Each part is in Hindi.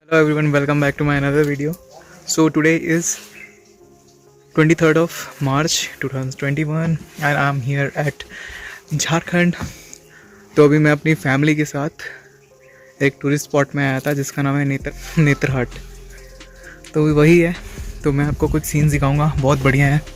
Hello everyone, welcome back to my another video. So today is 23rd of March 2021 and I'm here at Jharkhand. तो अभी मैं अपनी फैमिली के साथ एक टूरिस्ट स्पॉट में आया था जिसका नाम है नेतरहाट। तो वही है, तो मैं आपको कुछ सीन्स दिखाऊंगा, बहुत बढ़िया है।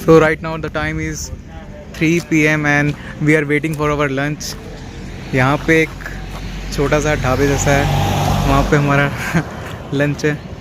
So right now the time is 3 PM and we are waiting for our lunch. यहाँ पे एक छोटा सा ढाबे जैसा है, वहाँ पे हमारा लंच है।